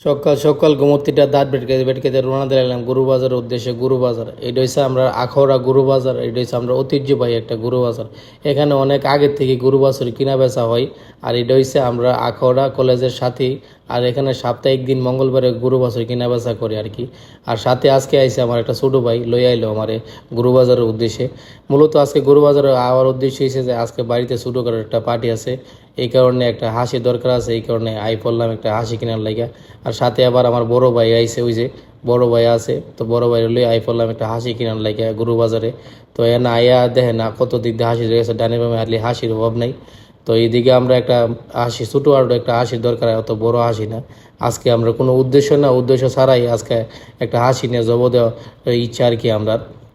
সকাল সকাল ঘুমতিটা দাঁত বেটকেতে রওনা দিলাম গরু বাজারের উদ্দেশ্যে। গরু বাজার এটা হচ্ছে আমরা আখাউড়া গরু বাজার, এটা হচ্ছে আমরা ঐতিহ্যবাহী একটা গরু বাজার। এখানে অনেক আগের থেকে গরু বাছুর কিনা বেচা হয়। আর এটা হচ্ছে আমরা আখাউড়া কলেজের সাথেই। আর এখানে সাপ্তাহিক দিন মঙ্গলবারে গরু বাছুর কিনা বেচা করি আর কি। আর সাথে আজকে আইসে আমার একটা ছোটো ভাই লই আইলো আমার গরু বাজারের উদ্দেশ্যে। মূলত আজকে গরু বাজারে আওয়ার উদ্দেশ্য হয়েছে যে আজকে বাড়িতে ছোটো করে একটা পার্টি আছে, এই কারণে একটা হাসি দরকার আছে, এই কারণে আই পড়লাম একটা হাসি কেনার লাগে। আর সাথে আবার আমার বড় ভাই আইছে, ওই যে বড় ভাই আছে, তো বড় ভাই লই আই পড়লাম একটা হাসি কেনার লাগে গরু বাজারে। তো না আইয়া দেখে না কত দিক দিয়ে হাসি রয়েছে, ডানে বামে হারলে হাসির অভাব নাই। তো এইদিকে আমরা একটা হাসি ছোটো আর একটা হাসির দরকার, অত বড় হাসি না। আজকে আমরা কোনো উদ্দেশ্য ছাড়াই আজকে একটা হাসি নিয়ে জব দেওয়া ইচ্ছা আর কি আমরা।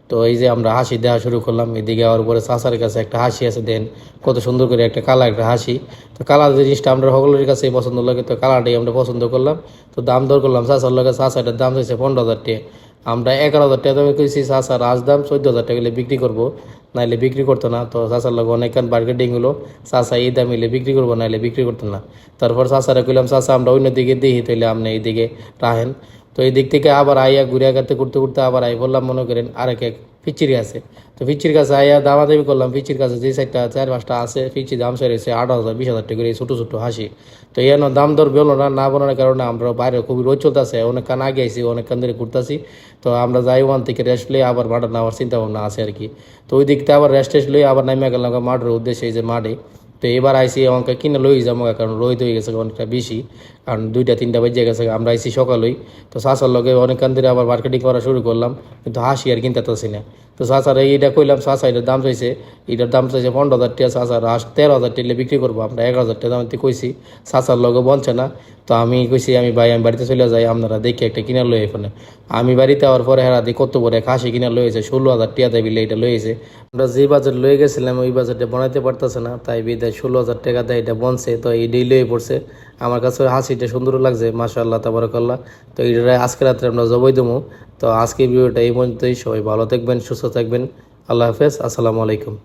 তো এই যে আমরা হাসি দেওয়া শুরু করলাম, এদিকে আওয়ার পরে চাচার কাছে একটা হাসি আছে, দেন কত সুন্দর করে একটা কালা একটা হাসি। তো কালার জিনিসটা আমরা সকলের কাছে পছন্দ লাগে, তো কালারটাই আমরা পছন্দ করলাম। তো দাম দর করলাম চাচার লগে, চাচাটার দাম হয়েছে 15,000 টাকা। আমরা 11,000 টাকা দামে কইছি, চাচার আজ দাম 14,000 টাকা বিক্রি করবো, নাইলে বিক্রি করতো না। তো চাচার লগে অনেকক্ষণ বার্গেটিং হলো, চাচা এই দাম হইলে বিক্রি করবো, নাইলে বিক্রি করতো না। তারপর চাচারা কইলাম চাচা আমরা অন্য দিকে দেখি, তাইলে আপনি এইদিকে রাহেন। তো এই দিক থেকে আবার আইয়া ঘুরে আগাতে করতে করতে আবার আই বললাম মনে করেন আরেক এক ফিচির কাছে। তো ফিচির কাছে আইয়া দামাদামি করলাম, ফিচির কাছে যে সাইডটা 4-5টা আছে ফিচি দাম সেরেছে 8,000 20,000 টাকা করে, এই ছোটো ছোটো হাসি। তো এন দাম দর বেলো না বোনার কারণে আমরা বাইরে খুবই রোদ চলতেছে, অনেকক্ষণ আগে আইসি, অনেকক্ষণ ধরে ঘুরতেছি। তো আমরা যাই ওয়ান থেকে রেস্ট লই আবার মাঠে নেওয়ার চিন্তা ভাবনা আছে আর কি। তো ওই দিকটা আবার রেস্ট টেস্ট লই আবার নামিয়ে গেলাম মাঠের উদ্দেশ্যে, এই যে মাঠে। তো এবার আইসি আমাকে কিনে লই যাবো, কারণ রোদ হয়ে গেছে অনেকটা বেশি, কারণ 2টা 3টা বেজে গেছে। আমরা আইসি সকালই। তো চাচার লগে অনেকক্ষণ ধরে আবার মার্কেটিং করা শুরু করলাম, কিন্তু হাসি আর কিনতে পারছি না। তো চাচার এইটা কইলাম, চাচা এটার দাম চাইছে, 15,000 টাকা। চাচার 13,000 টাকা বিক্রি করবো, আমরা 11,000 টাকা দাম কইছি। চাচার লগে বনছে না। তো আমি কইছি আমি ভাই আমি বাড়িতে চলে যাই, আপনারা দেখে একটা কিনা লই এখানে। আমি বাড়িতে আওয়ার পরে হেরা দিয়ে কত বড় খাসি কিনা লইছে, 16,000 টাকা দেয় বিলে এটা লইছে। আমরা যে বাজার লয়ে গেছিলাম ওই বাজারটা বানাইতে পারতেছে না, তাই বিদায় 16,000 টাকা দেয় এটা বনছে। তো এইটাই লয়ে পড়ছে। আমার কাছে হাসিটা সুন্দর লাগছে, মাশাআল্লাহ তাবারাকাল্লাহ। তো এইটা আজকে রাত্রে আমরা জবাই দেবো। তো আজকের ভিডিওটা এই পর্যন্তই। সবাই ভালো থাকবেন, সুস্থ থাকবেন। আল্লাহ হাফেজ, আসসালামু আলাইকুম।